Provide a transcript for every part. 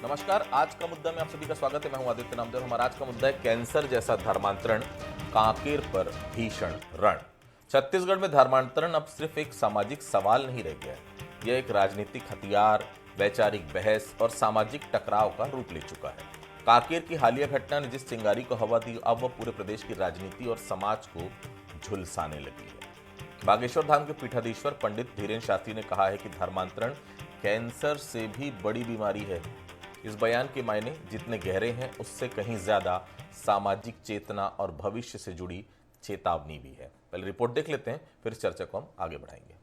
नमस्कार। आज का मुद्दा में आप सभी का स्वागत है। मैं हूं आदित्य नामदेव। हमारा आज का मुद्दा है कैंसर जैसा धर्मांतरण, कांकेर पर भीषण रण। छत्तीसगढ़ में धर्मांतरण अब सिर्फ एक सामाजिक सवाल नहीं रह गया है, यह एक राजनीतिक हथियार, वैचारिक बहस और सामाजिक टकराव का रूप ले चुका है। कांकेर की हालिया घटना ने जिस चिंगारी को हवा दी, अब वह पूरे प्रदेश की राजनीति और समाज को झुलसाने लगी है। बागेश्वर धाम के पीठाधीश्वर पंडित धीरेन्द्र शास्त्री ने कहा है कि धर्मांतरण कैंसर से भी बड़ी बीमारी है। इस बयान के मायने जितने गहरे हैं, उससे कहीं ज्यादा सामाजिक चेतना और भविष्य से जुड़ी चेतावनी भी है। पहले रिपोर्ट देख लेते हैं, फिर इस चर्चा को हम आगे बढ़ाएंगे।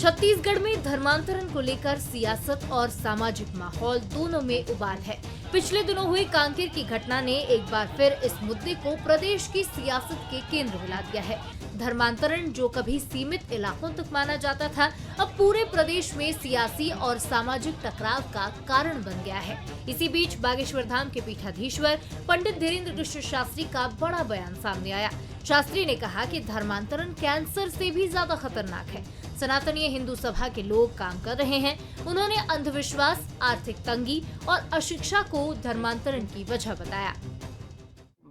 छत्तीसगढ़ में धर्मांतरण को लेकर सियासत और सामाजिक माहौल दोनों में उबाल है। पिछले दिनों हुई कांकेर की घटना ने एक बार फिर इस मुद्दे को प्रदेश की सियासत के केंद्र में ला दिया है। धर्मांतरण जो कभी सीमित इलाकों तक माना जाता था, अब पूरे प्रदेश में सियासी और सामाजिक टकराव का कारण बन गया है। इसी बीच बागेश्वर धाम के पीठाधीश्वर पंडित धीरेन्द्र कृष्ण शास्त्री का बड़ा बयान सामने आया। शास्त्री ने कहा कि धर्मांतरण कैंसर से भी ज्यादा खतरनाक है। सनातनीय हिंदू सभा के लोग काम कर रहे हैं। उन्होंने अंधविश्वास, आर्थिक तंगी और अशिक्षा को धर्मांतरण की वजह बताया।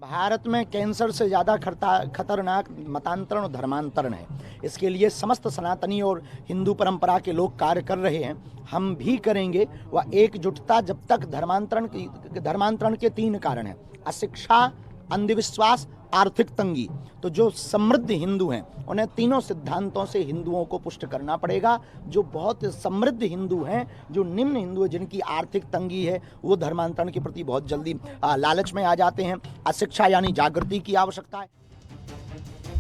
भारत में कैंसर से ज़्यादा खतरनाक मतांतरण और धर्मांतरण है। इसके लिए समस्त सनातनी और हिंदू परंपरा के लोग कार्य कर रहे हैं। हम भी करेंगे। वह एकजुटता जब तक धर्मांतरण के 3 कारण हैं: अशिक्षा, अंधविश्वास, आर्थिक तंगी। तो जो समृद्ध हिंदू हैं, उन्हें तीनों सिद्धांतों से हिंदुओं को पुष्ट करना पड़ेगा। जो बहुत समृद्ध हिंदू हैं, जो निम्न हिंदू हैं, जिनकी आर्थिक तंगी है, वो धर्मांतरण के प्रति बहुत जल्दी लालच में आ जाते हैं। अशिक्षा यानी जागृति की आवश्यकता है।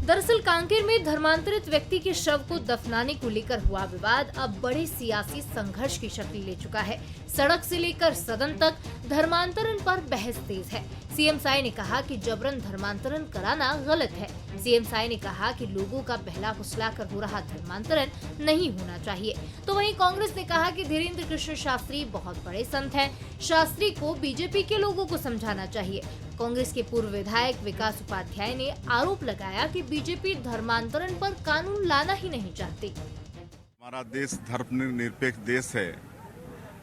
दरअसल कांकेर में धर्मांतरित व्यक्ति के शव को दफनाने को लेकर हुआ विवाद अब बड़े सियासी संघर्ष की शक्ल ले चुका है। सड़क से लेकर सदन तक धर्मांतरण पर बहस तेज है। सीएम साय ने कहा कि जबरन धर्मांतरण कराना गलत है। सीएम साय ने कहा कि लोगों का बहला फुसला कर हो रहा धर्मांतरण नहीं होना चाहिए। तो वहीं कांग्रेस ने कहा कि धीरेन्द्र कृष्ण शास्त्री बहुत बड़े संत हैं, शास्त्री को बीजेपी के लोगों को समझाना चाहिए। कांग्रेस के पूर्व विधायक विकास उपाध्याय ने आरोप लगाया कि बीजेपी धर्मांतरण पर कानून लाना ही नहीं चाहती। हमारा देश धर्मनिरपेक्ष देश है।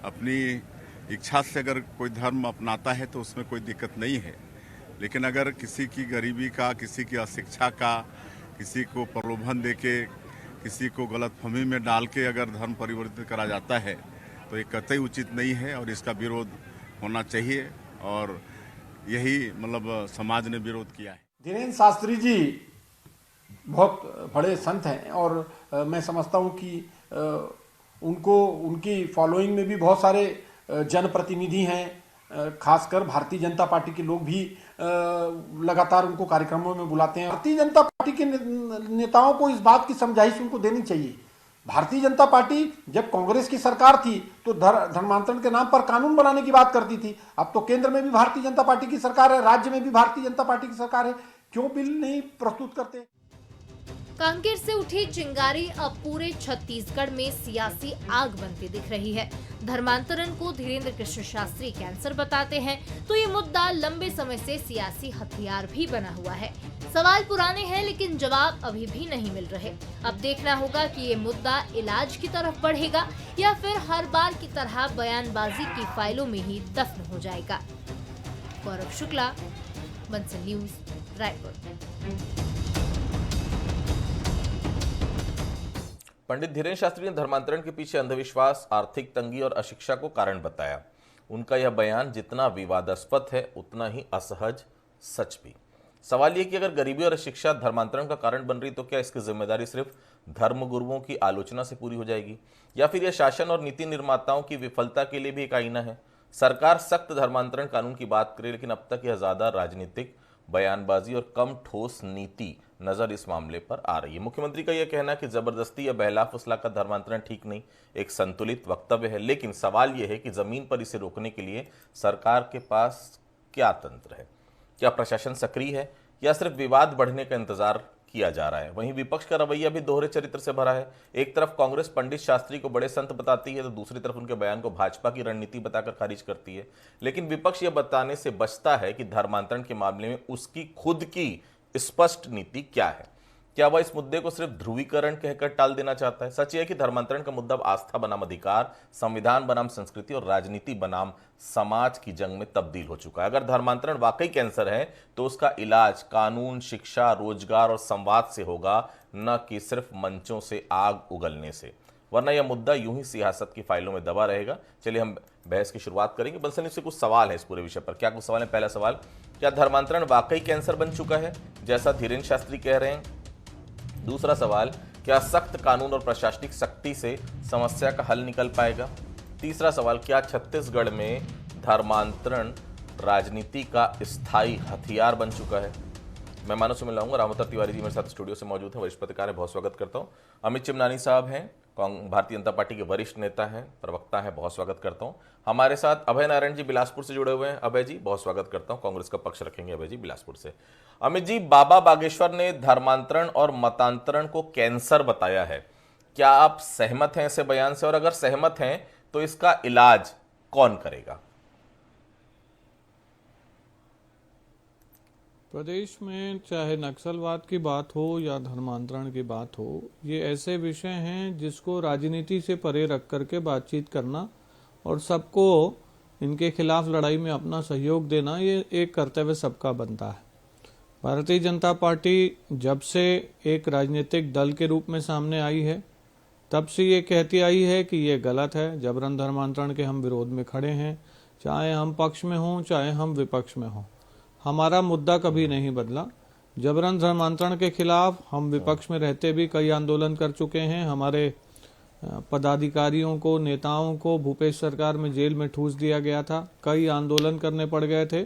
अपनी इच्छा से अगर कोई धर्म अपनाता है तो उसमें कोई दिक्कत नहीं है, लेकिन अगर किसी की गरीबी का, किसी की अशिक्षा का, किसी को प्रलोभन देके, किसी को गलतफहमी में डाल के अगर धर्म परिवर्तित करा जाता है तो ये कतई उचित नहीं है और इसका विरोध होना चाहिए। और यही समाज ने विरोध किया है। धीरेन्द्र शास्त्री जी बहुत बड़े संत हैं और मैं समझता हूं कि उनकी फॉलोइंग में भी बहुत सारे जनप्रतिनिधि हैं। खासकर भारतीय जनता पार्टी के लोग भी लगातार उनको कार्यक्रमों में बुलाते हैं। भारतीय जनता पार्टी के नेताओं को इस बात की समझाइश उनको देनी चाहिए। भारतीय जनता पार्टी जब कांग्रेस की सरकार थी तो धर्मांतरण के नाम पर कानून बनाने की बात करती थी। अब तो केंद्र में भी भारतीय जनता पार्टी की सरकार है, राज्य में भी भारतीय जनता पार्टी की सरकार है। क्यों बिल नहीं प्रस्तुत करते? कांकेर से उठी चिंगारी अब पूरे छत्तीसगढ़ में सियासी आग बनती दिख रही है। धर्मांतरण को धीरेन्द्र कृष्ण शास्त्री कैंसर बताते हैं, तो ये मुद्दा लंबे समय से सियासी हथियार भी बना हुआ है। सवाल पुराने हैं, लेकिन जवाब अभी भी नहीं मिल रहे। अब देखना होगा कि ये मुद्दा इलाज की तरफ बढ़ेगा या फिर हर बार की तरह बयानबाजी की फाइलों में ही दफन हो जाएगा। गौरव शुक्ला, बंसल न्यूज, रायपुर। पंडित धीरेन्द्र शास्त्री ने धर्मांतरण के पीछे अंधविश्वास, आर्थिक तंगी और अशिक्षा को कारण बताया। उनका यह बयान जितना विवादास्पद है, उतना ही असहज सच भी। सवाल यह कि अगर गरीबी और अशिक्षा धर्मांतरण का कारण बन रही, तो क्या इसकी जिम्मेदारी सिर्फ धर्म गुरुओं की आलोचना से पूरी हो जाएगी, या फिर यह शासन और नीति निर्माताओं की विफलता के लिए भी एक आईना है? सरकार सख्त धर्मांतरण कानून की बात करे, लेकिन अब तक यह ज्यादा राजनीतिक बयानबाजी और कम ठोस नीति नजर इस मामले पर आ रही है। मुख्यमंत्री का यह कहना है कि जबरदस्ती या बहला फुसला का धर्मांतरण ठीक नहीं, एक संतुलित वक्तव्य है। लेकिन सवाल यह है कि जमीन पर इसे रोकने के लिए सरकार के पास क्या तंत्र है? क्या प्रशासन सक्रिय है या सिर्फ विवाद बढ़ने का इंतजार किया जा रहा है? वहीं विपक्ष का रवैया भी दोहरे चरित्र से भरा है। एक तरफ कांग्रेस पंडित शास्त्री को बड़े संत बताती है, तो दूसरी तरफ उनके बयान को भाजपा की रणनीति बताकर खारिज करती है। लेकिन विपक्ष यह बताने से बचता है कि धर्मांतरण के मामले में उसकी खुद की स्पष्ट नीति क्या है। क्या वह इस मुद्दे को सिर्फ ध्रुवीकरण कहकर टाल देना चाहता है? सच यह है कि धर्मांतरण का मुद्दा अब आस्था बनाम अधिकार, संविधान बनाम संस्कृति और राजनीति बनाम समाज की जंग में तब्दील हो चुका है। अगर धर्मांतरण वाकई कैंसर है तो उसका इलाज कानून, शिक्षा, रोजगार और संवाद से होगा, न कि सिर्फ मंचों से आग उगलने से, वरना यह मुद्दा यूं ही सियासत की फाइलों में दबा रहेगा। चलिए हम बहस की शुरुआत करेंगे। बंसल से कुछ सवाल है इस पूरे विषय पर। क्या कुछ सवाल है? पहला सवाल, क्या धर्मांतरण वाकई कैंसर बन चुका है जैसा धीरेन्द्र शास्त्री कह रहे हैं? दूसरा सवाल, क्या सख्त कानून और प्रशासनिक सख्ती से समस्या का हल निकल पाएगा? तीसरा सवाल, क्या छत्तीसगढ़ में धर्मांतरण राजनीति का स्थायी हथियार बन चुका है? मेहमानों से मिलाऊंगा। रामोतर तिवारी जी मेरे साथ स्टूडियो से मौजूद हैं, वरिष्ठ पत्रकार हैं, बहुत स्वागत करता हूं। अमित चिमनानी साहब हैं, भारतीय जनता पार्टी के वरिष्ठ नेता हैं, प्रवक्ता हैं, बहुत स्वागत करता हूं। हमारे साथ अभय नारायण जी बिलासपुर से जुड़े हुए हैं। अभय जी बहुत स्वागत करता हूं, कांग्रेस का पक्ष रखेंगे अभय जी बिलासपुर से। अमित जी, बाबा बागेश्वर ने धर्मांतरण और मतांतरण को कैंसर बताया है, क्या आप सहमत हैं ऐसे बयान से? और अगर सहमत हैं तो इसका इलाज कौन करेगा? प्रदेश में चाहे नक्सलवाद की बात हो या धर्मांतरण की बात हो, ये ऐसे विषय हैं जिसको राजनीति से परे रख करके बातचीत करना और सबको इनके खिलाफ लड़ाई में अपना सहयोग देना, ये एक कर्तव्य सबका बनता है। भारतीय जनता पार्टी जब से एक राजनीतिक दल के रूप में सामने आई है, तब से ये कहती आई है कि ये गलत है। जबरन धर्मांतरण के हम विरोध में खड़े हैं, चाहे हम पक्ष में हों चाहे हम विपक्ष में हों। हमारा मुद्दा कभी नहीं बदला। जबरन धर्मांतरण के खिलाफ हम विपक्ष में रहते भी कई आंदोलन कर चुके हैं। हमारे पदाधिकारियों को, नेताओं को भूपेश सरकार में जेल में ठूस दिया गया था, कई आंदोलन करने पड़ गए थे।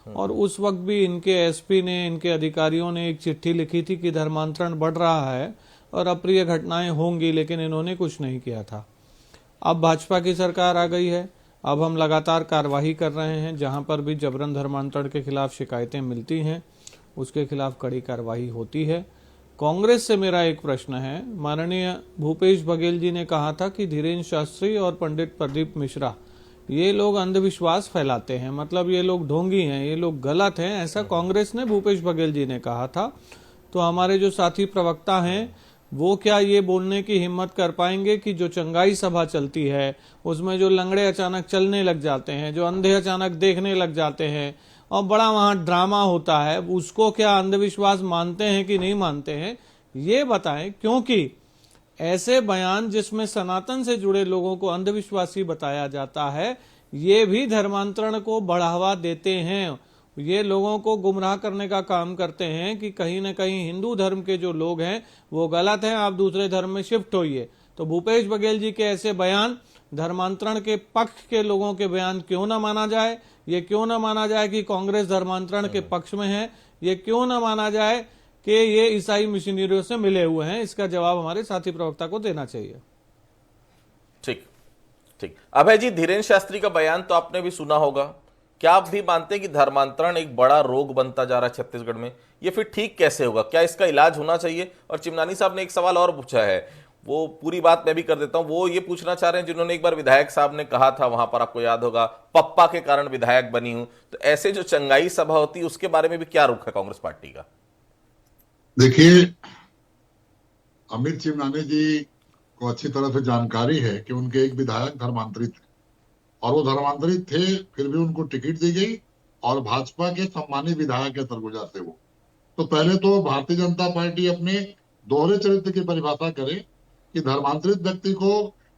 और उस वक्त भी इनके एसपी ने, इनके अधिकारियों ने एक चिट्ठी लिखी थी कि धर्मांतरण बढ़ रहा है और अप्रिय घटनाएं होंगी, लेकिन इन्होंने कुछ नहीं किया था। अब भाजपा की सरकार आ गई है, अब हम लगातार कार्रवाई कर रहे हैं। जहां पर भी जबरन धर्मांतरण के खिलाफ शिकायतें मिलती हैं उसके खिलाफ कड़ी कार्रवाई होती है। कांग्रेस से मेरा एक प्रश्न है, माननीय भूपेश बघेल जी ने कहा था कि धीरेन्द्र शास्त्री और पंडित प्रदीप मिश्रा ये लोग अंधविश्वास फैलाते हैं, मतलब ये लोग ढोंगी हैं, ये लोग गलत हैं, ऐसा कांग्रेस ने भूपेश बघेल जी ने कहा था। तो हमारे जो साथी प्रवक्ता हैं वो क्या ये बोलने की हिम्मत कर पाएंगे कि जो चंगाई सभा चलती है उसमें जो लंगड़े अचानक चलने लग जाते हैं, जो अंधे अचानक देखने लग जाते हैं और बड़ा वहां ड्रामा होता है, उसको क्या अंधविश्वास मानते हैं कि नहीं मानते हैं, ये बताएं। क्योंकि ऐसे बयान जिसमें सनातन से जुड़े लोगों को अंधविश्वासी बताया जाता है, ये भी धर्मांतरण को बढ़ावा देते हैं। ये लोगों को गुमराह करने का काम करते हैं कि कहीं न कहीं हिंदू धर्म के जो लोग हैं वो गलत हैं, आप दूसरे धर्म में शिफ्ट होइए। तो भूपेश बघेल जी के ऐसे बयान धर्मांतरण के पक्ष के लोगों के बयान क्यों ना माना जाए? ये क्यों ना माना जाए कि कांग्रेस धर्मांतरण के पक्ष में है? ये क्यों ना माना जाए कि ये ईसाई मिशनरियों से मिले हुए हैं? इसका जवाब हमारे साथी प्रवक्ता को देना चाहिए। ठीक ठीक। अभय जी, धीरेन्द्र शास्त्री का बयान तो आपने भी सुना होगा, क्या आप भी मानते हैं कि धर्मांतरण एक बड़ा रोग बनता जा रहा है छत्तीसगढ़ में? ये फिर ठीक कैसे होगा? क्या इसका इलाज होना चाहिए? और चिमनानी साहब ने एक सवाल और पूछा है, वो पूरी बात मैं भी कर देता हूं। वो ये पूछना चाह रहे हैं, जिन्होंने एक बार विधायक साहब ने कहा था वहां पर, आपको याद होगा, पप्पा के कारण विधायक बनी हूं, तो ऐसे जो चंगाई सभा होती है उसके बारे में भी क्या रुख है कांग्रेस पार्टी का? देखिए, अमित चिमनानी जी को अच्छी तरह से जानकारी है कि उनके एक विधायक धर्मांतरित थे और वो धर्मांतरित थे, फिर भी उनको टिकट दी गई और भाजपा के सम्मानित विधायक के सरगुजा से वो। तो पहले तो भारतीय जनता पार्टी अपने दोहरे चरित्र की परिभाषा करे कि धर्मांतरित व्यक्ति को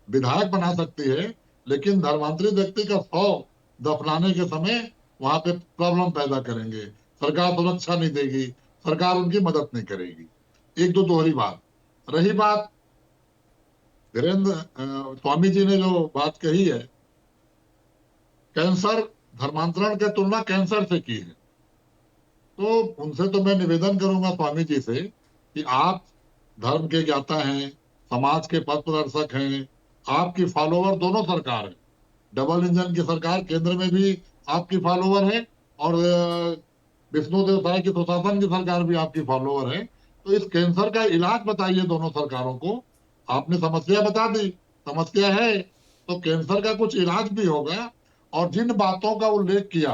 विधायक बना सकती है, लेकिन धर्मांतरित व्यक्ति का शव दफनाने के समय वहां पे प्रॉब्लम पैदा करेंगे, सरकार सुरक्षा नहीं देगी, सरकार उनकी मदद नहीं करेगी। एक दो दोहरी बात। रही बात धीरेन्द्र स्वामी जी ने जो बात कही है, कैंसर धर्मांतरण की तुलना कैंसर से की है, तो उनसे तो मैं निवेदन करूंगा स्वामी जी से कि आप धर्म के ज्ञाता हैं, समाज के पथ प्रदर्शक हैं, आपकी फॉलोवर दोनों सरकार है, डबल इंजन की सरकार केंद्र में भी आपकी फॉलोवर है और विष्णुदेव साय की सुशासन की सरकार भी आपकी फॉलोवर है। तो इस कैंसर का इलाज बताइए दोनों सरकारों को। आपने समस्या बता दी, समस्या है तो कैंसर का कुछ इलाज भी होगा। और जिन बातों का उल्लेख किया,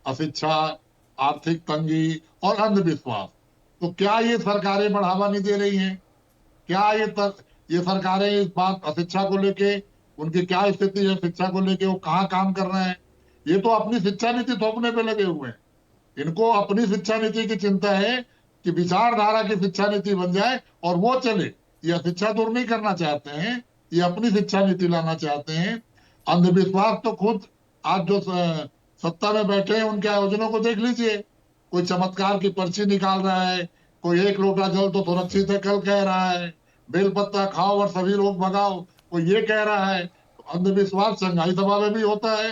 अशिक्षा, आर्थिक तंगी और अंधविश्वास, तो क्या ये सरकारें बढ़ावा नहीं दे रही हैं? क्या ये सरकारें इस बात अशिक्षा को लेके, उनकी क्या स्थिति है शिक्षा को लेके, वो कहाँ काम कर रहे हैं? ये तो अपनी शिक्षा नीति थोपने पे लगे हुए हैं। इनको अपनी शिक्षा नीति की चिंता है कि विचारधारा की शिक्षा नीति बन जाए और वो चले। ये शिक्षा दूर नहीं करना चाहते हैं, ये अपनी शिक्षा नीति लाना चाहते हैं। अंधविश्वास तो खुद आज जो सत्ता में बैठे हैं उनके आयोजनों को देख लीजिए। कोई चमत्कार की पर्ची निकाल रहा है, कोई एक लोटा जल तो सुरक्षित है कल कह रहा है, बेलपत्ता खाओ और सभी लोग भगाओ कोई ये कह रहा है। अंधविश्वास संघाई सभा में भी होता है,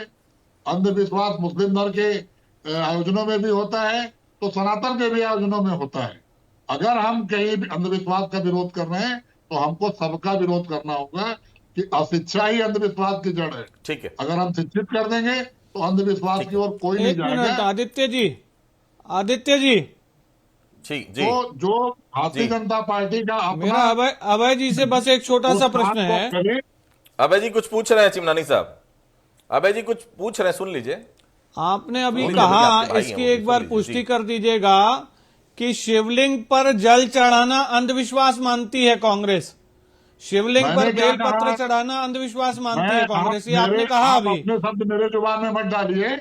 अंधविश्वास मुस्लिम धर्म के आयोजनों में भी होता है, तो सनातन के भी आयोजनों में होता है। अगर हम कहीं भी अंधविश्वास का विरोध कर रहे हैं तो हमको सबका विरोध करना होगा कि अशिक्षा ही अंधविश्वास की जड़ है। ठीक है, अगर हम शिक्षित कर देंगे तो अंधविश्वास की ओर कोई नहीं एक मिनट जाएगा। आदित्य जी जी जी तो जो भारतीय जनता पार्टी का मेरा अपना अभय जी से बस एक छोटा सा प्रश्न है। अभय जी कुछ पूछ रहे हैं चिमनानी साहब, अभय जी कुछ पूछ रहे हैं, सुन लीजिए। आपने अभी बोलिए, कहा, आपके भाई हैं इसकी वो, एक बार सुन लीजिए, पुष्टि जी। कर दीजिएगा कि शिवलिंग पर जल चढ़ाना अंधविश्वास मानती है कांग्रेस। शिवलिंग मैंने पर क्या बेलपत्र कहा? चढ़ाना अंधविश्वास मानती है मैं कांग्रेस, ये आपने कहा आप अभी। अपने शब्द मेरे जुबान में मत डालिए।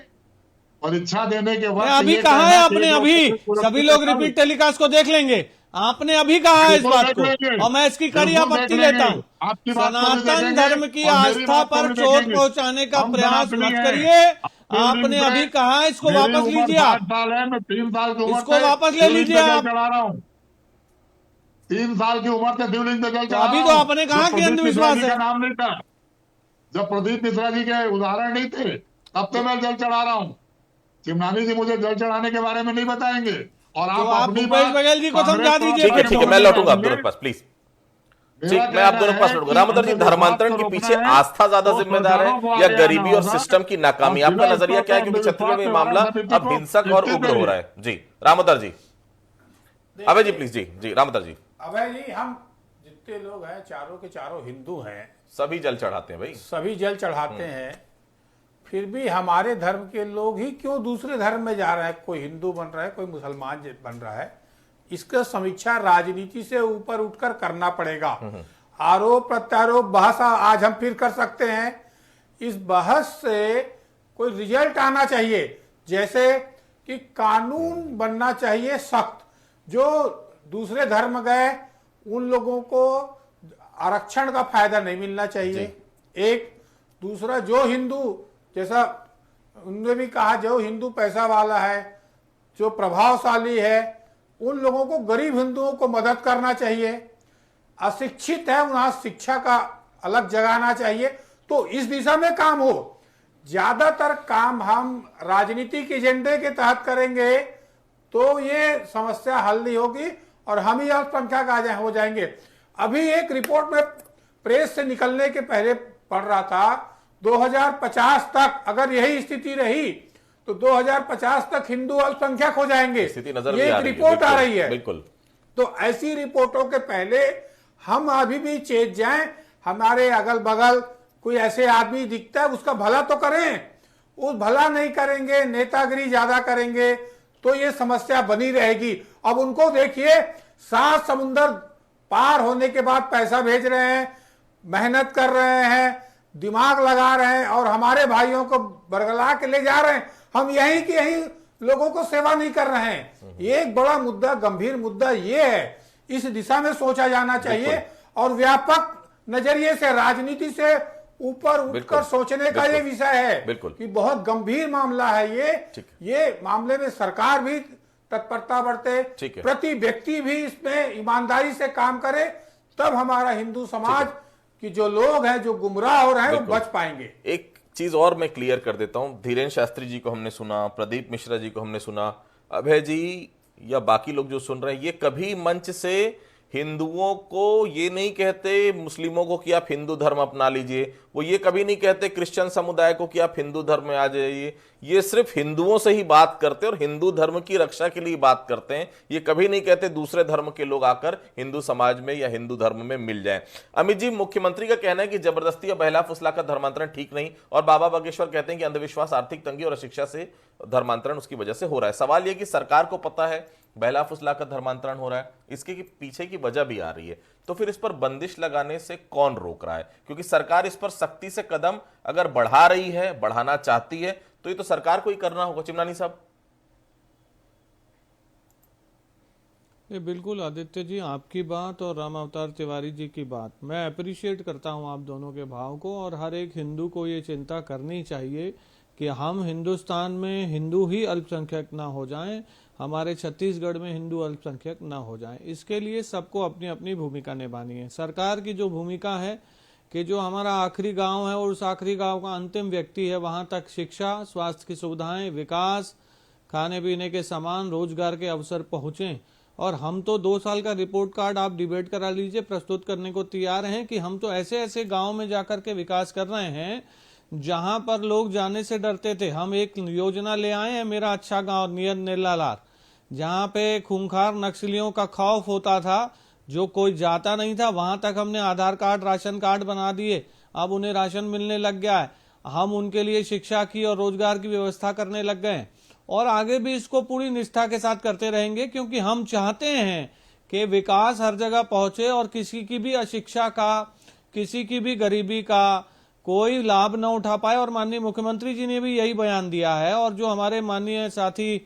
परीक्षा देने के वक्त अभी ये कहा कहना है कि आपने, जो अभी सुरक्षित सभी लोग है, रिपीट टेलीकास्ट को देख लेंगे। आपने अभी कहा है इस बिल्कुल बात देख को लेंगे। और मैं इसकी कड़ी बिल्कुल आपत्ति देख लेंगे। लेता हूँ। आपकी बात को भी सनातन देखेंगे धर्म की और मेरी आस्था बात को पर भी चोट देखेंगे। पहुंचाने का हम प्रयास सनातनी मत हैं। करिए। शिवलिंग आपने पे अभी कहा है, इसको मेरी वापस उम्र लीजिए 60 आप। साल है, मैं 3 साल की उम्र इसको से वापस ले शिवलिंग लीजिए पे जल आप। चढ़ा रहा हूँ। 3 साल की उम्र से शिवलिंग पे जल तो चढ़ा अभी रहा तो हूँ। आपने कहा जब कि प्रदीप मिश्रा अंधविश्वास जी का है। नाम नहीं था, जब प्रदीप मिश्रा जी के उदाहरण नहीं थे, तब से मैं जल चढ़ा रहा हूँ। चिमनानी जी मुझे जल चढ़ाने के बारे में नहीं बताएंगे और तो आप अपनी भूपेश बात बघेल जी को कांग्रेस समझा को दीजिए ठीक है, फिर ठीक है, तो। मैं लौटूंगा आप करेंगे। दोनों के पास प्लीज। ठीक, मेरा मैं आप कहना दोनों के पास है लौटूंगा। कि रामोदर जी, अंधविश्वास धर्मांतरण को के रोकना पीछे है, आस्था ज्यादा तो जिम्मेदार है सरकारों को या आगे गरीबी आना और होगा। सिस्टम की नाकामी? और आपका जिला नजरिया क्या है? स्तर क्योंकि पर छत्तीसगढ़ में ये अंधविश्वास मामला निवारण समिति अब को हिंसक और निश्चित उग्र हो करिए। रहा है। जी रामोदर जी, अभय जी प्लीज। जी जी रामोदर जी, अभय जी, हम जितने लोग हैं चारों के चारों हिंदू हैं, सभी जल चढ़ाते हैं भाई। सभी जल चढ़ाते हैं, फिर भी हमारे धर्म के लोग ही क्यों दूसरे धर्म में जा रहे हैं? कोई हिंदू बन रहा है, कोई मुसलमान बन रहा है। इसका समीक्षा राजनीति से ऊपर उठकर करना पड़ेगा। आरोप प्रत्यारोप बहस आज हम फिर कर सकते हैं। इस बहस से कोई रिजल्ट आना चाहिए, जैसे कि कानून बनना चाहिए सख्त। जो दूसरे धर्म गए उन लोगों को आरक्षण का फायदा नहीं मिलना चाहिए। एक दूसरा, जो हिंदू, जैसा उन्होंने भी कहा, जो हिंदू पैसा वाला है, जो प्रभावशाली है, उन लोगों को, गरीब हिंदुओं को मदद करना चाहिए। अशिक्षित है, वहां शिक्षा का अलग जगाना चाहिए। तो इस दिशा में काम हो। ज्यादातर काम हम राजनीतिक एजेंडे के तहत करेंगे तो ये समस्या हल नहीं होगी और हम ही अल्पसंख्यक हो जाएंगे। अभी एक रिपोर्ट में प्रेस से निकलने के पहले पढ़ रहा था, 2050 तक अगर यही स्थिति रही तो 2050 तक हिंदू अल्पसंख्यक हो जाएंगे। स्थिति नजर ये भी आ एक रही है। रिपोर्ट आ बिल्कुल, रही है। बिल्कुल। तो ऐसी रिपोर्टों के पहले हम अभी भी चेत जाएं। हमारे अगल बगल कोई ऐसे आदमी दिखता है, उसका भला तो करें। उस भला नहीं करेंगे, नेतागिरी ज्यादा करेंगे तो ये समस्या बनी रहेगी। अब उनको देखिए, 7 समुंदर पार होने के बाद पैसा भेज रहे हैं, मेहनत कर रहे हैं, दिमाग लगा रहे हैं और हमारे भाइयों को बरगला के ले जा रहे हैं। हम यहीं के यहीं लोगों को सेवा नहीं कर रहे हैं। ये एक बड़ा मुद्दा, गंभीर मुद्दा ये है। इस दिशा में सोचा जाना चाहिए और व्यापक नजरिए से, राजनीति से ऊपर उठकर सोचने का ये विषय है कि बहुत गंभीर मामला है ये मामले में सरकार भी तत्परता बरते, प्रति व्यक्ति भी इसमें ईमानदारी से काम करे, तब हमारा हिंदू समाज कि जो लोग हैं जो गुमराह हो रहे हैं वो बच पाएंगे। एक चीज और मैं क्लियर कर देता हूं, धीरेन्द्र शास्त्री जी को हमने सुना, प्रदीप मिश्रा जी को हमने सुना, अभय जी या बाकी लोग जो सुन रहे हैं, ये कभी मंच से हिंदुओं को ये नहीं कहते मुस्लिमों को कि आप हिंदू धर्म अपना लीजिए, वो ये कभी नहीं कहते क्रिश्चियन समुदाय को कि आप हिंदू धर्म में आ जाइए। ये सिर्फ हिंदुओं से ही बात करते हैं और हिंदू धर्म की रक्षा के लिए बात करते हैं। ये कभी नहीं कहते दूसरे धर्म के लोग आकर हिंदू समाज में या हिंदू धर्म में मिल जाएं। अमित जी, मुख्यमंत्री का कहना है कि जबरदस्ती या बहला फुसला का धर्मांतरण ठीक नहीं, और बाबा बागेश्वर कहते हैं कि अंधविश्वास, आर्थिक तंगी और अशिक्षा से धर्मांतरण उसकी वजह से हो रहा है। सवाल यह कि सरकार को पता है बहला फुसलाकर धर्मांतरण हो रहा है, इसके पीछे की वजह भी आ रही है। तो फिर इस पर बंदिश लगाने से कौन रोक रहा है? क्योंकि सरकार इस पर सख्ती से कदम अगर बढ़ा रही है, बढ़ाना चाहती है, तो ये तो सरकार को ही करना होगा। चिमनानी साहब। ये बिल्कुल आदित्य जी, आपकी बात और राम अवतार तिवारी जी की बात मैं अप्रिशिएट करता हूं आप दोनों के भाव को। और हर एक हिंदू को ये चिंता करनी चाहिए कि हम हिंदुस्तान में हिंदू ही अल्पसंख्यक ना हो जाएं, हमारे छत्तीसगढ़ में हिंदू अल्पसंख्यक ना हो जाएं। इसके लिए सबको अपनी अपनी भूमिका निभानी है। सरकार की जो भूमिका है कि जो हमारा आखिरी गांव है और उस आखिरी गांव का अंतिम व्यक्ति है, वहां तक शिक्षा, स्वास्थ्य की सुविधाएं, विकास, खाने पीने के सामान, रोजगार के अवसर पहुंचे। और हम तो 2 साल का रिपोर्ट कार्ड आप डिबेट करा लीजिए, प्रस्तुत करने को तैयार हैं कि हम तो ऐसे ऐसे गांव में जाकर के विकास कर रहे हैं जहां पर लोग जाने से डरते थे। हम एक योजना ले आए हैं, मेरा अच्छा गांव नियर नेल्लालार, जहां पे खूंखार नक्सलियों का खौफ होता था, जो कोई जाता नहीं था, वहां तक हमने आधार कार्ड, राशन कार्ड बना दिए। अब उन्हें राशन मिलने लग गया है। हम उनके लिए शिक्षा की और रोजगार की व्यवस्था करने लग गए हैं और आगे भी इसको पूरी निष्ठा के साथ करते रहेंगे, क्योंकि हम चाहते हैं कि विकास हर जगह पहुंचे और किसी की भी अशिक्षा का, किसी की भी गरीबी का कोई लाभ न उठा पाए। और माननीय मुख्यमंत्री जी ने भी यही बयान दिया है। और जो हमारे माननीय साथी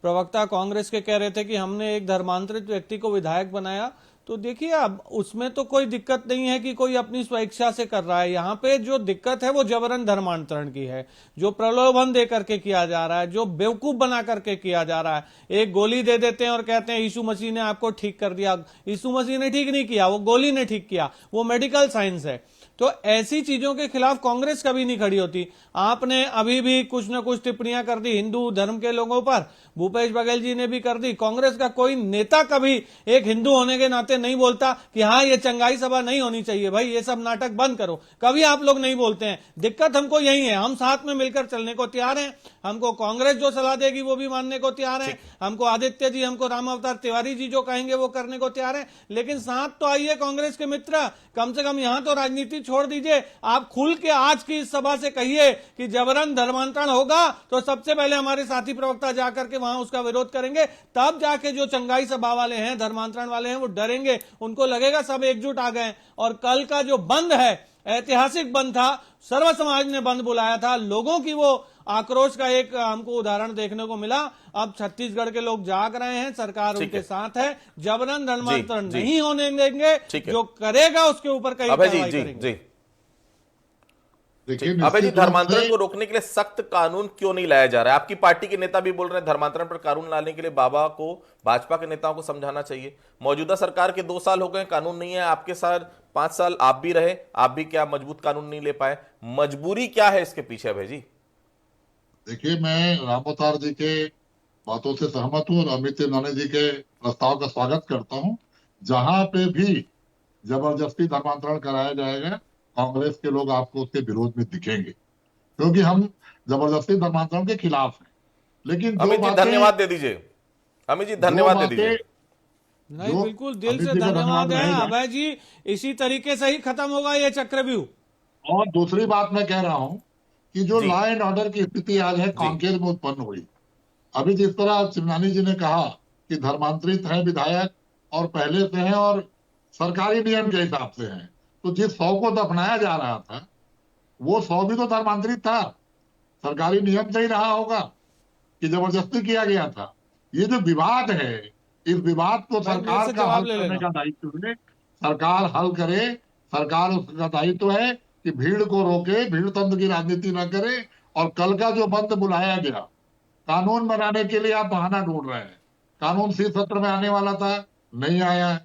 प्रवक्ता कांग्रेस के कह रहे थे कि हमने एक धर्मांतरित व्यक्ति को विधायक बनाया, तो देखिए अब उसमें तो कोई दिक्कत नहीं है कि कोई अपनी स्वेच्छा से कर रहा है। यहाँ पे जो दिक्कत है वो जबरन धर्मांतरण की है, जो प्रलोभन दे करके किया जा रहा है, जो बेवकूफ बना करके किया जा रहा है। एक गोली दे देते हैं और कहते हैं यीशु मसीह ने आपको ठीक कर दिया। यीशु मसीह ने ठीक नहीं किया, वो गोली ने ठीक किया, वो मेडिकल साइंस है। तो ऐसी चीजों के खिलाफ कांग्रेस कभी नहीं खड़ी होती। आपने अभी भी कुछ न कुछ टिप्पणियां कर दी हिंदू धर्म के लोगों पर, भूपेश बघेल जी ने भी कर दी। कांग्रेस का कोई नेता कभी एक हिंदू होने के नाते नहीं बोलता कि हाँ ये चंगाई सभा नहीं होनी चाहिए, भाई ये सब नाटक बंद करो। कभी आप लोग नहीं बोलते हैं। दिक्कत हमको यही है। हम साथ में मिलकर चलने को तैयार हैं। हमको कांग्रेस जो सलाह देगी वो भी मानने को तैयार है। हमको आदित्य जी, हमको राम अवतार तिवारी जी जो कहेंगे वो करने को तैयार है। लेकिन साथ तो आइए कांग्रेस के मित्र, कम से कम यहां तो राजनीति छोड़ दीजिए। आप खुल के आज की इस सभा से कहिए कि जबरन धर्मांतरण होगा तो सबसे पहले हमारे साथी प्रवक्ता जाकर के वहां उसका विरोध करेंगे। तब जाके जो चंगाई सभा वाले हैं, धर्मांतरण वाले हैं, वो डरेंगे। उनको लगेगा सब एकजुट आ गए। और कल का जो बंद है, ऐतिहासिक बंद था, सर्व समाज ने बंद बुलाया था। लोगों की वो आक्रोश का एक हमको उदाहरण देखने को मिला। अब छत्तीसगढ़ के लोग जाग रहे हैं, सरकार उनके साथ है। जबरन धर्मांतरण नहीं होने देंगे। जो करेगा उसके ऊपर कई कार्रवाई करेंगे। अबे जी, धर्मांतरण को रोकने के लिए सख्त कानून क्यों नहीं लाया जा रहा है? आपकी पार्टी के नेता भी बोल रहे हैं धर्मांतरण पर कानून लाने के लिए बाबा को, भाजपा के नेताओं को समझाना चाहिए। मौजूदा सरकार के 2 साल हो गए, कानून नहीं है। आपके साथ 5 साल आप भी रहे, आप भी क्या मजबूत कानून नहीं ले पाए? मजबूरी क्या है इसके पीछे अभय जी? देखिए, मैं राम अवतार जी के बातों से सहमत हूँ और अमित चिमनानी जी के प्रस्ताव का स्वागत करता हूँ। जहां पे भी जबरदस्ती धर्मांतरण कराया जाएगा, कांग्रेस के लोग आपको उसके विरोध में दिखेंगे, क्योंकि हम जबरदस्ती धर्मांतरण के खिलाफ हैं। लेकिन अमित जी धन्यवाद दे दीजिए। अमित जी धन्यवाद दे दीजिए। नहीं, बिल्कुल दिल से धन्यवाद है अभय जी। इसी तरीके से ही खत्म होगा ये चक्रव्यूह। और दूसरी बात मैं कह रहा हूं कि जो लॉ एंड ऑर्डर की स्थिति आज है कांकेर में उत्पन्न हुई, अभी जिस तरह चिमनानी जी ने कहा कि धर्मांतरित है विधायक और पहले से हैं और सरकारी नियम के हिसाब से हैं, तो जिस 100 को दफनाया जा रहा था वो 100 भी तो धर्मांतरित था। सरकारी नियम से ही रहा होगा कि जबरदस्ती किया गया था। ये जो विवाद है, इस विवाद को सरकार का हल करने का दायित्व है। सरकार हल करे, सरकार उसका दायित्व है कि भीड़ को रोके, भीड़ तंत्र की राजनीति न करे। और कल का जो बंद बुलाया गया, कानून बनाने के लिए आप बहाना ढूंढ रहे हैं। कानून शीत सत्र में आने वाला था, नहीं आया।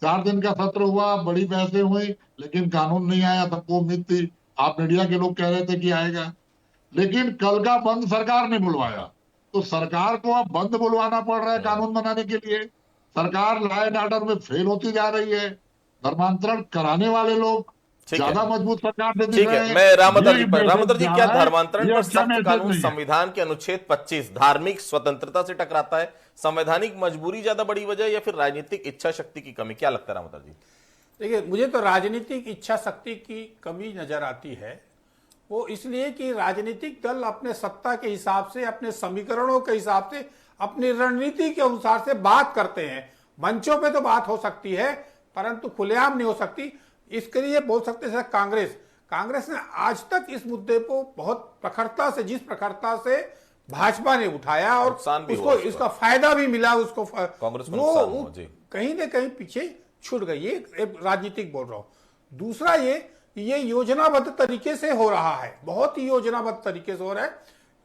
4 दिन का सत्र हुआ, बड़ी बहसें हुई, लेकिन कानून नहीं आया। सबको उम्मीद थी, आप मीडिया के लोग कह रहे थे कि आएगा, लेकिन कल का बंद सरकार ने बुलवाया। तो सरकार को अब बंद बुलवाना पड़ रहा है कानून बनाने के लिए। सरकार लॉ एंड ऑर्डर में फेल होती जा रही है। धर्मांतरण कराने वाले लोग ज्यादा मजबूत सरकार से दिख रहे हैं। मैं रामोदर जी, क्या धर्मांतरण पर सख्त कानून संविधान के अनुच्छेद 25 धार्मिक स्वतंत्रता से टकराता है? संवैधानिक मजबूरी ज्यादा बड़ी वजह या फिर राजनीतिक इच्छा शक्ति की कमी? क्या लगता है रामोदर जी? देखिए, मुझे तो राजनीतिक इच्छा शक्ति की कमी नजर आती है। वो इसलिए कि राजनीतिक दल अपने सत्ता के हिसाब से, अपने समीकरणों के हिसाब से अपनी रणनीति के अनुसार से बात करते हैं। मंचों पे तो बात हो सकती है परंतु खुलेआम नहीं हो सकती। इसके लिए बोल सकते हैं कांग्रेस ने आज तक इस मुद्दे को बहुत प्रखरता से, जिस प्रखरता से भाजपा ने उठाया और उसको इसका फायदा भी मिला, उसको कांग्रेस को वो कहीं ना कहीं पीछे छूट गई। ये राजनीतिक बोल रहा हूं। दूसरा ये योजनाबद्ध तरीके से हो रहा है, बहुत ही योजनाबद्ध तरीके से हो रहा है।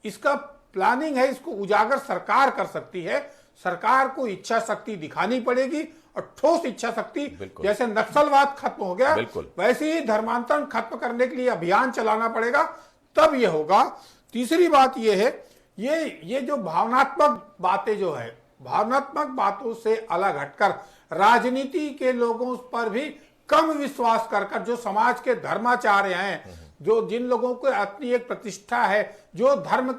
इसका प्लानिंग है, इसको उजागर सरकार कर सकती है। सरकार को इच्छा शक्ति दिखानी पड़ेगी और ठोस इच्छा शक्ति, जैसे नक्सलवाद खत्म हो गया वैसे ही धर्मांतरण खत्म करने के लिए अभियान चलाना पड़ेगा, तब ये होगा। तीसरी बात ये है, ये जो भावनात्मक बातें जो है, भावनात्मक बातों से अलग हटकर राजनीति के लोगों पर भी कम विश्वास कर जो समाज के धर्माचार्य हैं, जो जिन लोगों को अपनी एक प्रतिष्ठा है, जो धर्म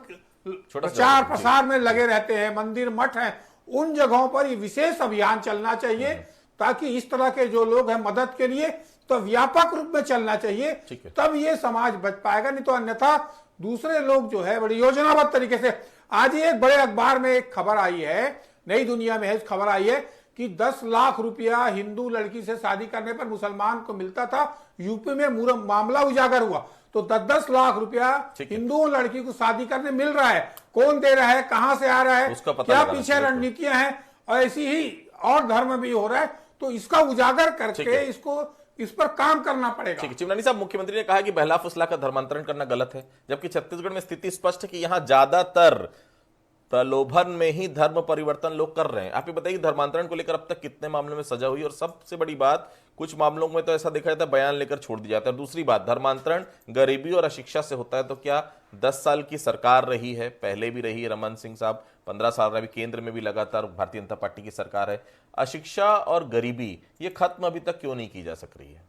प्रचार प्रसार में लगे रहते हैं, मंदिर मठ हैं, उन जगहों पर ये विशेष अभियान चलना चाहिए ताकि इस तरह के जो लोग हैं मदद के लिए तो व्यापक रूप में चलना चाहिए, तब ये समाज बच पाएगा। नहीं तो अन्यथा दूसरे लोग जो है बड़ी योजनाबद्ध तरीके से। आज ही एक बड़े अखबार में एक खबर आई है, नई दुनिया में है खबर आई है कि 10 लाख रुपया हिंदू लड़की से शादी करने पर मुसलमान को मिलता था। यूपी में मामला उजागर हुआ तो 10-10 लाख रुपया हिंदुओं लड़की को शादी करने मिल रहा है। कौन दे रहा है, कहां से आ रहा है, क्या पीछे रणनीतियां हैं, और ऐसी ही और धर्म भी हो रहा है। तो इसका उजागर करके इस पर काम करना पड़ेगा। ठीक है चिमनानी साहब, मुख्यमंत्री ने कहा कि बहला फुसला का धर्मांतरण करना गलत है, जबकि छत्तीसगढ़ में स्थिति स्पष्ट है कि यहां ज्यादातर प्रलोभन में ही धर्म परिवर्तन लोग कर रहे हैं। आप ये बताइए धर्मांतरण को लेकर अब तक कितने मामलों में सजा हुई, और सबसे बड़ी बात कुछ मामलों में तो ऐसा देखा जाता है बयान लेकर छोड़ दिया जाता है। दूसरी बात, धर्मांतरण गरीबी और अशिक्षा से होता है, तो क्या 10 साल की सरकार रही है, पहले भी रही है रमन सिंह साहब, 15 साल रहा, केंद्र में भी लगातार भारतीय जनता पार्टी की सरकार है, अशिक्षा और गरीबी ये खत्म अभी तक क्यों नहीं की जा सक रही है?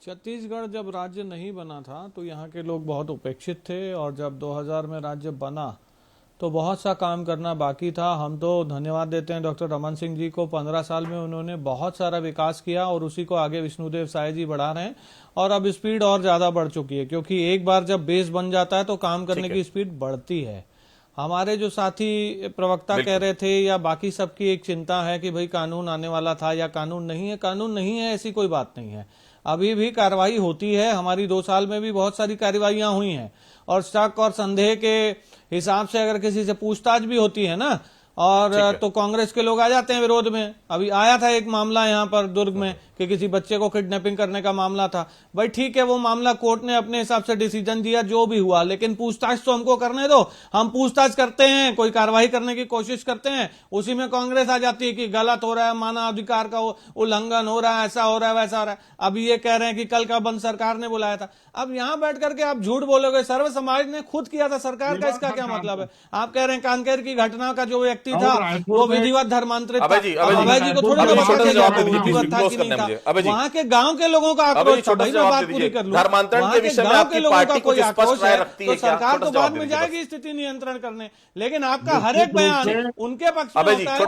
छत्तीसगढ़ जब राज्य नहीं बना था तो यहाँ के लोग बहुत उपेक्षित थे, और जब 2000 में राज्य बना तो बहुत सा काम करना बाकी था। हम तो धन्यवाद देते हैं डॉक्टर रमन सिंह जी को, 15 साल में उन्होंने बहुत सारा विकास किया और उसी को आगे विष्णुदेव साय जी बढ़ा रहे हैं, और अब स्पीड और ज्यादा बढ़ चुकी है, क्योंकि एक बार जब बेस बन जाता है तो काम करने की स्पीड बढ़ती है। हमारे जो साथी प्रवक्ता कह रहे थे या बाकी सबकी एक चिंता है कि भाई कानून आने वाला था या कानून नहीं है, कानून नहीं है ऐसी कोई बात नहीं है। अभी भी कार्रवाई होती है, हमारी 2 साल में भी बहुत सारी कार्रवाइयां हुई हैं, और शक और संदेह के हिसाब से अगर किसी से पूछताछ भी होती है ना, और तो कांग्रेस के लोग आ जाते हैं विरोध में। अभी आया था एक मामला यहाँ पर दुर्ग में कि किसी बच्चे को किडनैपिंग करने का मामला था। भाई ठीक है, वो मामला कोर्ट ने अपने हिसाब से डिसीजन दिया, जो भी हुआ, लेकिन पूछताछ तो हमको करने दो। हम पूछताछ करते हैं, कोई कार्रवाई करने की कोशिश करते हैं, उसी में कांग्रेस आ जाती है कि गलत हो रहा है, मानवाधिकार का उल्लंघन हो रहा है, ऐसा हो रहा है, वैसा हो रहा है। अब ये कह रहे हैं कि कल का बंद सरकार ने बुलाया था। अब यहाँ बैठ करके आप झूठ बोलोगे, सर्व समाज ने खुद किया था, सरकार का इसका क्या मतलब है? आप कह रहे हैं कांकेर की घटना का जो व्यक्ति था वो विधिवत धर्मांतरित था। अभय जी को थोड़ी विधिवत था कि नहीं था, वहाँ के गांव के लोगों का आक्रोश था। भाई मैं बात पूरी कर लूं, धर्मांतरण के विषय में आपकी पार्टी कोई आक्रोश है तो सरकार तो बाद में में जाएगी स्थिति नियंत्रण करने, लेकिन आपका हर एक बयान उनके पक्ष में होता है,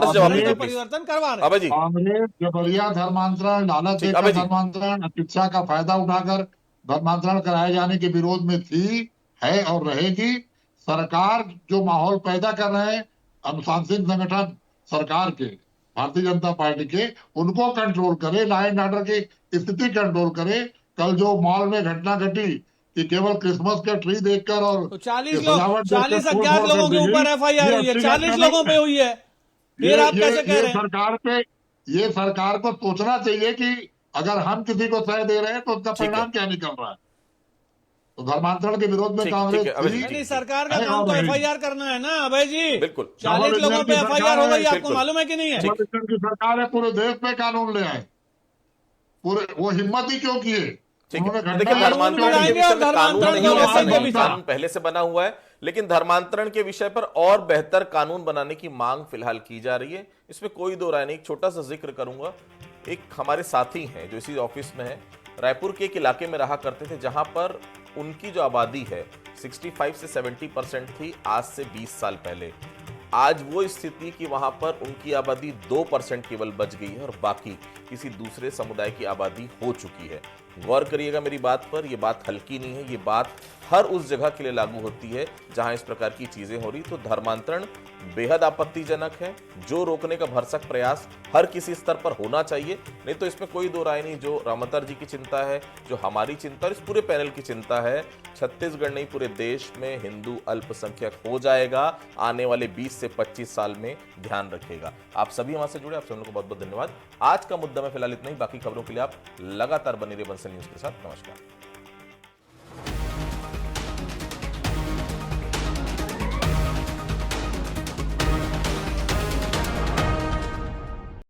परिवर्तन करवा रहे हैं। कांग्रेस जबरिया धर्मांतरण, लालच देकर धर्मांतरण, शिक्षा का फायदा उठाकर धर्मांतरण कराए जाने के विरोध में थी, है और रहेगी। सरकार जो माहौल पैदा कर रहे हैं अनुशासन संगठन सरकार के, भारतीय जनता पार्टी के, उनको कंट्रोल करे, लॉ एंड ऑर्डर की स्थिति कंट्रोल करे। कल जो मॉल में घटना घटी कि केवल क्रिसमस का ट्री देखकर और तो 40 अज्ञात लोगों के ऊपर एफआईआर हुई है, 40 लोगों पे हुई है, फिर आप कैसे कह रहे हैं? ये सरकार को सोचना चाहिए कि अगर हम किसी को सह दे रहे हैं तो उसका परिणाम क्या निकल रहा है। तो धर्मांतरण के विरोध में कांग्रेस सरकार का काम तो एफआईआर करना है ना अभय जी। बिल्कुल 40 लोगों पे एफआईआर हो गई, आपको मालूम है कि नहीं है? की सरकार है, पूरे देश में कानून ले आए, पूरे वो हिम्मत ही क्यों किए? कानून पहले से बना हुआ है, लेकिन धर्मांतरण के विषय पर और बेहतर कानून बनाने की मांग फिलहाल की जा रही है, इसमें कोई दो राय नहीं। एक छोटा सा जिक्र करूंगा, एक हमारे साथी हैं जो इसी ऑफिस में है, रायपुर के एक इलाके में रहा करते थे जहां पर उनकी जो आबादी है 65 से 70% थी आज से 20 साल पहले। आज वो स्थिति कि वहां पर उनकी आबादी 2% केवल बच गई है और बाकी किसी दूसरे समुदाय की आबादी हो चुकी है। गौर करिएगा मेरी बात पर, यह बात हल्की नहीं है, ये बात हर उस जगह के लिए लागू होती है जहां इस प्रकार की चीजें हो रही। तो धर्मांतरण बेहद आपत्तिजनक है, जो रोकने का भरसक प्रयास हर किसी स्तर पर होना चाहिए, नहीं तो इसमें कोई दो राय नहीं। जो रामावतार जी की चिंता है, जो हमारी चिंता और इस पूरे पैनल की चिंता है, छत्तीसगढ़ नहीं पूरे देश में हिंदू अल्पसंख्यक हो जाएगा आने वाले 20 से 25 साल में, ध्यान रखिएगा। आप सभी हमारे से जुड़े, आप सभी को बहुत बहुत धन्यवाद। आज का मुद्दा में फिलहाल इतना ही, बाकी खबरों के लिए आप लगातार बने रहिए बंसल न्यूज के साथ। नमस्कार।